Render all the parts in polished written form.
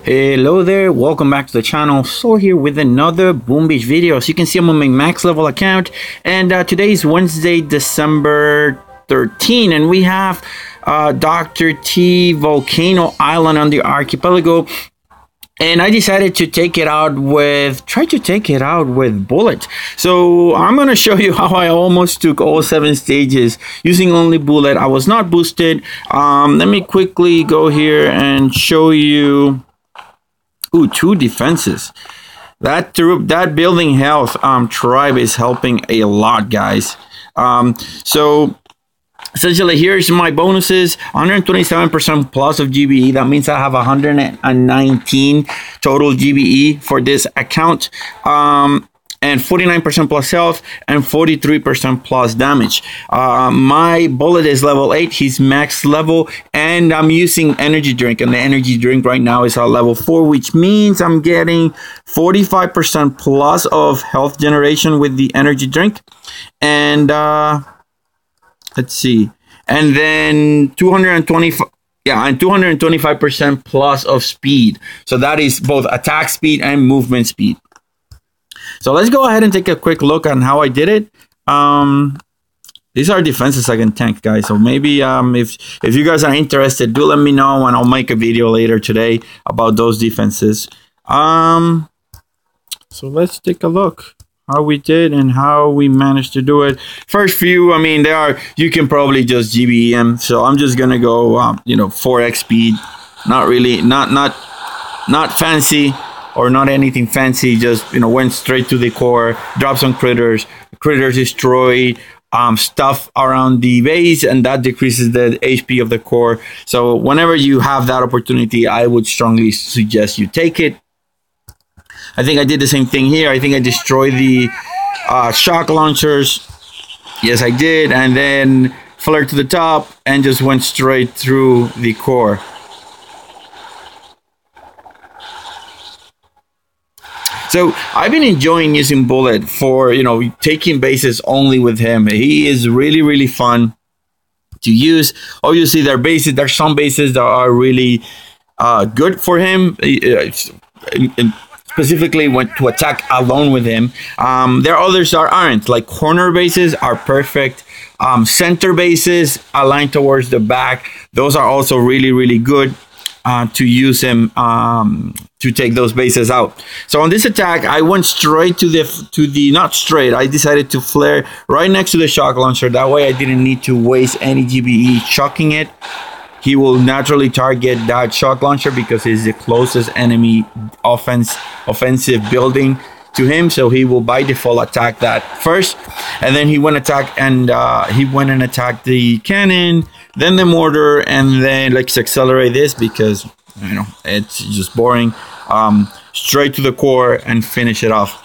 Hello there, welcome back to the channel. So here with another Boom Beach video. So you can see I'm on my max level account, and today is Wednesday, December 13, and we have Dr. T Volcano Island on the archipelago. And I decided to try to take it out with Bullit. So I'm going to show you how I almost took all 7 stages using only Bullit. I was not boosted. Let me quickly go here and show you. Ooh, 2 defenses. That building health tribe is helping a lot, guys. So essentially, here's my bonuses: 127% plus of GBE. That means I have 119 total GBE for this account. And 49% plus health and 43% plus damage. My Bullit is level 8. He's max level, and I'm using energy drink, and the energy drink right now is at level 4, which means I'm getting 45% plus of health generation with the energy drink. And let's see, and then 225% plus of speed. So that is both attack speed and movement speed. So let's go ahead and take a quick look on how I did it. These are defenses I can tank, guys. So maybe if you guys are interested, do let me know, and I'll make a video later today about those defenses. So let's take a look how we did and how we managed to do it. First few, I mean, you can probably just GBE them. So I'm just gonna go 4x speed. Not really, not fancy, or not anything fancy. Just went straight to the core, dropped some critters destroyed stuff around the base, and that decreases the HP of the core. So whenever you have that opportunity, I would strongly suggest you take it. I think I did the same thing here. I think I destroyed the shock launchers. Yes, I did. And then flared to the top and just went straight through the core. So I've been enjoying using Bullit for, taking bases only with him. He is really, really fun to use. Obviously, there's some bases that are really good for him. Specifically went to attack alone with him. There are others that aren't. Like corner bases are perfect. Center bases aligned towards the back, those are also really, really good to use him to take those bases out. So on this attack, I went straight not straight. I decided to flare right next to the shock launcher. That way, I didn't need to waste any GBE shocking it. He will naturally target that shock launcher because it's the closest enemy offensive building to him. So he will by default attack that first, and then he went and attacked the cannon, then the mortar, and then let's accelerate this because it's just boring. Straight to the core and finish it off.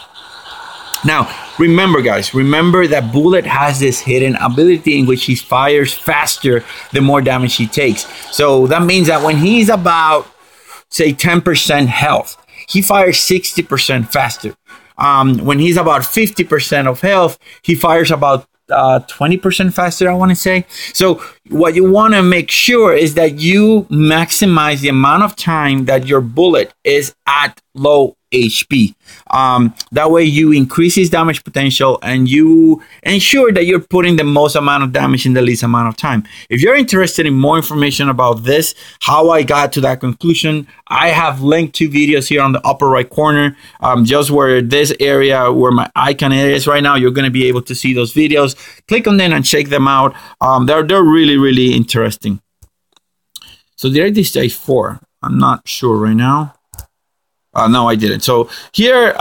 Now, remember, guys, that Bullit has this hidden ability in which he fires faster the more damage he takes. So that means that when he's about, say, 10% health, he fires 60% faster. When he's about 50% of health, he fires about 20% faster, I want to say. So what you want to make sure is that you maximize the amount of time that your Bullit is at low HP. That way you increase his damage potential and you ensure that you're putting the most amount of damage in the least amount of time. If you're interested in more information about this, how I got to that conclusion, I have linked 2 videos here on the upper right corner. Just where this area where my icon is right now, you're going to be able to see those videos. Click on them and check them out. They're really, really interesting. So did I do stage 4? I'm not sure right now. No, I didn't. So here,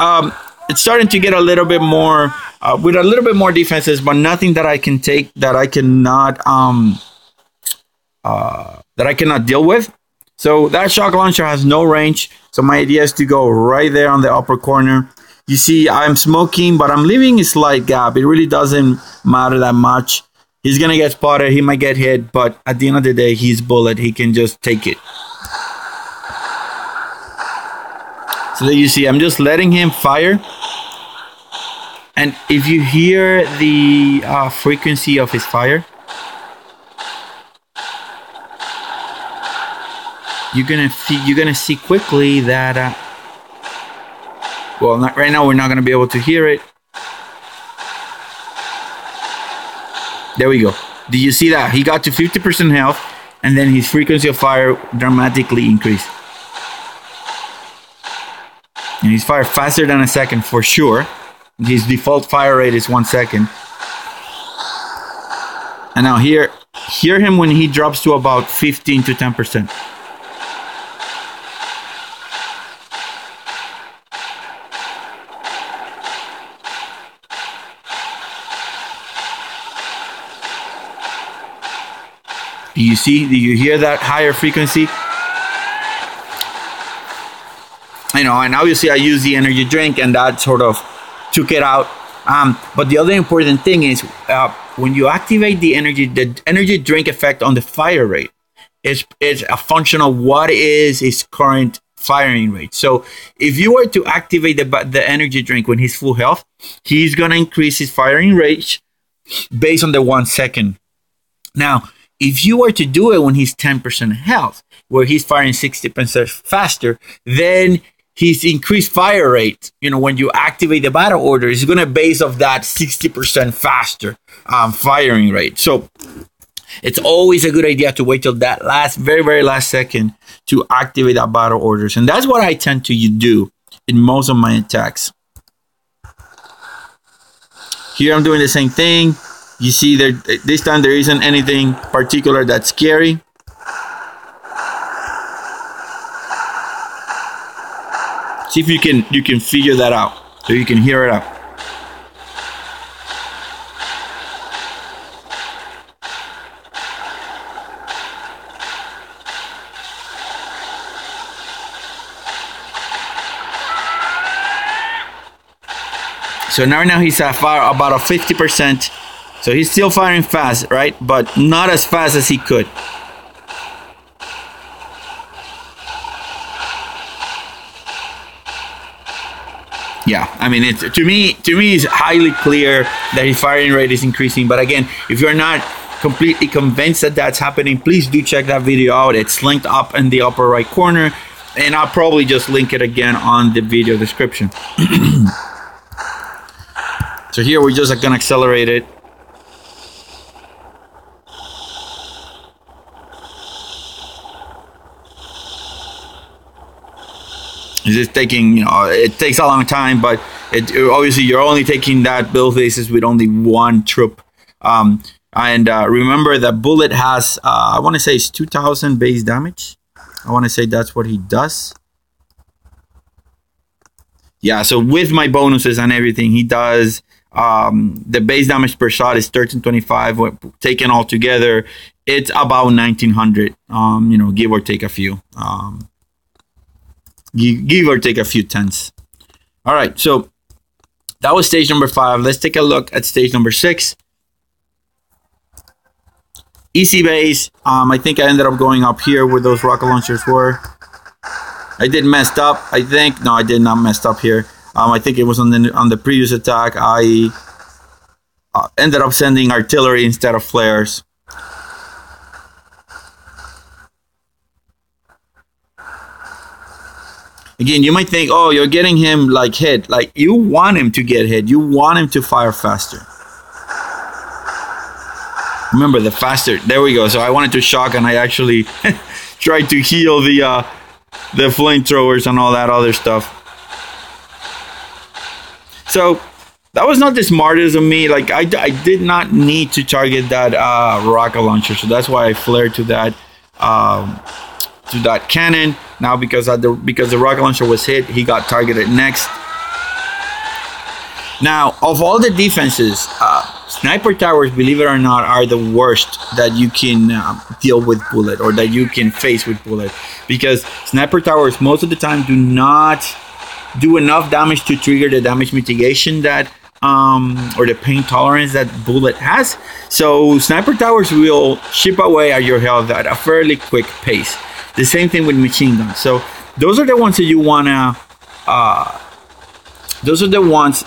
it's starting to get a little bit more, with a little bit more defenses, but nothing that I can take that I cannot deal with. So that shock launcher has no range. So my idea is to go right there on the upper corner. You see, I'm smoking, but I'm leaving a slight gap. It really doesn't matter that much. He's gonna get spotted. He might get hit, but at the end of the day, he's Bullit. He can just take it. So that you see, I'm just letting him fire. And if you hear the frequency of his fire, you're gonna see quickly that well, not right now, we're not gonna be able to hear it. There we go. Did you see that? He got to 50% health, and then his frequency of fire dramatically increased. And he's fired faster than a second for sure. His default fire rate is 1 second. And now hear him when he drops to about 15 to 10%. Do you see? Do you hear that higher frequency? You know, and obviously I use the energy drink, and that sort of took it out. But the other important thing is when you activate the energy drink effect on the fire rate, it's a function of what is his current firing rate. So if you were to activate the energy drink when he's full health, he's gonna increase his firing rate based on the 1 second. Now, if you were to do it when he's 10% health, where he's firing 60% faster, then his increased fire rate, you know, when you activate the battle order, is going to base off that 60% faster firing rate. So it's always a good idea to wait till that very, very last second to activate that battle orders. And that's what I tend to do in most of my attacks. Here I'm doing the same thing. You see, this time there isn't anything particular that's scary. See if you can figure that out, so you can hear it out. So now he's at fire about a 50%. So he's still firing fast, right? But not as fast as he could. Yeah, I mean, to me, it's highly clear that his firing rate is increasing. But again, if you're not completely convinced that that's happening, please do check that video out. It's linked up in the upper right corner, and I'll probably just link it again on the video description. So here we're just gonna accelerate it. It's just taking, you know, it takes a long time, but obviously you're only taking that build basis with only one troop. Remember that Bullet has, I want to say it's 2,000 base damage. I want to say that's what he does. Yeah, so with my bonuses and everything, he does, the base damage per shot is 1325. Taken all together, it's about 1,900, you know, give or take a few. Give or take a few tenths. All right, so that was stage number 5. Let's take a look at stage number 6. Easy base. I think I ended up going up here where those rocket launchers were. I did messed up, I think. No, I did not messed up here. I think it was on the previous attack. I ended up sending artillery instead of flares. Again, you might think, oh, you're getting him like hit. Like, you want him to get hit. You want him to fire faster. Remember, the faster. There we go. So I wanted to shock, and I actually tried to heal the flamethrowers and all that other stuff. So that was not the smartest of me. Like, I did not need to target that rocket launcher. So that's why I flared to that cannon. Now because the rocket launcher was hit, he got targeted next. Now, of all the defenses, sniper towers, believe it or not, are the worst that you can deal with Bullet, or that you can face with Bullet, because sniper towers most of the time do not do enough damage to trigger the damage mitigation that or the pain tolerance that Bullet has. So sniper towers will chip away at your health at a fairly quick pace. The same thing with machine guns. So those are the ones that you wanna. Those are the ones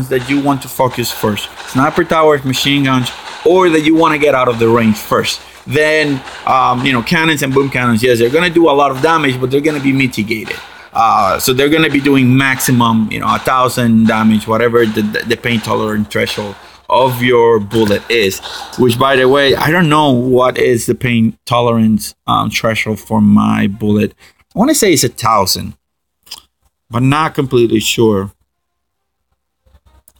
that you want to focus first. Sniper towers, machine guns, or that you want to get out of the range first. then cannons and boom cannons, yes, they're going to do a lot of damage, but they're going to be mitigated. So they're going to be doing maximum 1,000 damage, whatever the pain tolerance threshold of your bullet is. Which, by the way, I don't know what is the pain tolerance threshold for my bullet. I want to say it's 1,000, but not completely sure.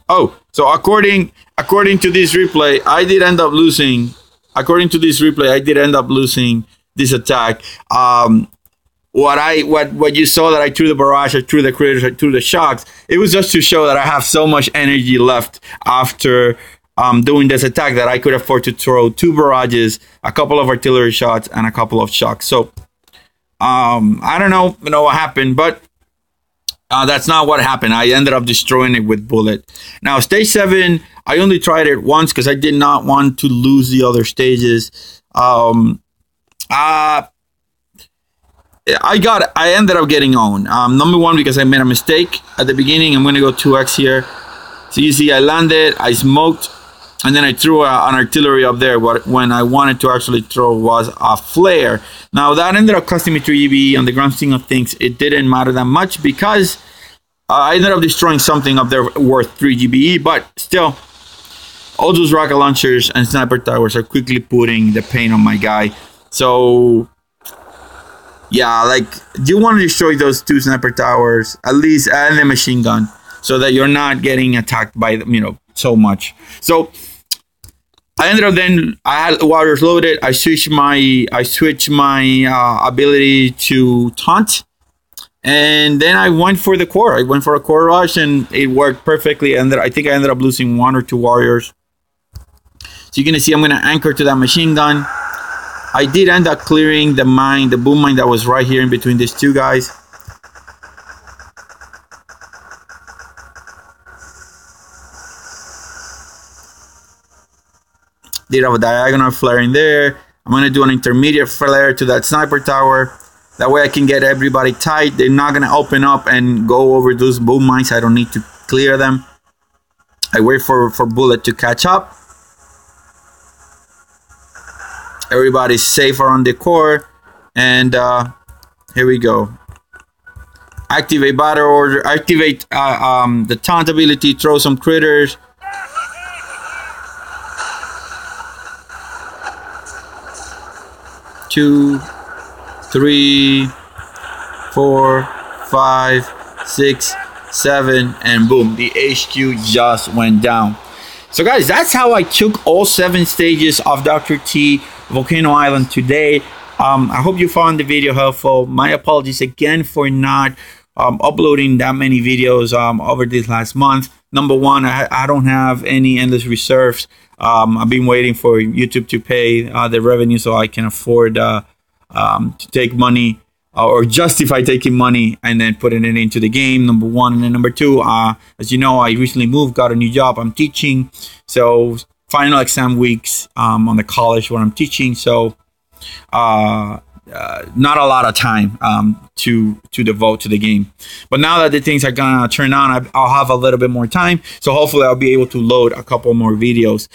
Oh, so according to this replay, I did end up losing. According to this replay, I did end up losing this attack. What you saw that I threw the barrage, I threw the critters, I threw the shocks. It was just to show that I have so much energy left after doing this attack that I could afford to throw 2 barrages, a couple of artillery shots, and a couple of shocks. So I don't know, what happened, but that's not what happened. I ended up destroying it with bullet. Now, stage 7, I only tried it once because I did not want to lose the other stages. I ended up getting owned. Number 1, because I made a mistake at the beginning. I'm going to go 2x here. So you see, I landed, I smoked, and then I threw an artillery up there. When I wanted to actually throw was a flare. Now, that ended up costing me 3 GBE. On the grand scheme of things, it didn't matter that much because I ended up destroying something up there worth 3 GBE. But still, all those rocket launchers and sniper towers are quickly putting the pain on my guy. So yeah, like, you want to destroy those 2 sniper towers at least, and the machine gun, so that you're not getting attacked by them, so much. So I ended up then, I had Warriors loaded. I switched my ability to taunt, and then I went for the core. I went for a core rush, and it worked perfectly. And I think I ended up losing 1 or 2 warriors. So you're gonna see I'm gonna anchor to that machine gun. I did end up clearing the mine, the boom mine that was right here in between these 2 guys. Did have a diagonal flare in there. I'm going to do an intermediate flare to that sniper tower. That way I can get everybody tight. They're not going to open up and go over those boom mines. I don't need to clear them. I wait for bullet to catch up. Everybody's safe around the core, and here we go. Activate battle order. Activate the taunt ability. Throw some critters. Two, 3, 4, 5, 6, 7, and boom, the HQ just went down. So guys, that's how I took all 7 stages of Dr. T Volcano Island today. I hope you found the video helpful. My apologies again for not uploading that many videos over this last month. Number 1, I don't have any endless reserves. I've been waiting for YouTube to pay the revenue so I can afford to take money or justify taking money and then putting it into the game. Number 1, and then number 2, as you know, I recently moved, got a new job. I'm teaching, so final exam weeks on the college where I'm teaching, so not a lot of time to devote to the game. But now that the things are gonna turn on, I'll have a little bit more time, so hopefully I'll be able to load a couple more videos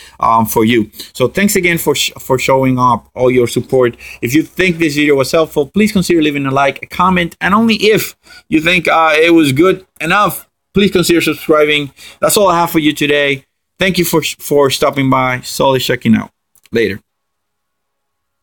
for you. So thanks again for showing up, all your support. If you think this video was helpful, please consider leaving a like, a comment, and only if you think it was good enough, please consider subscribing. That's all I have for you today. Thank you for stopping by. Solid checking out. Later.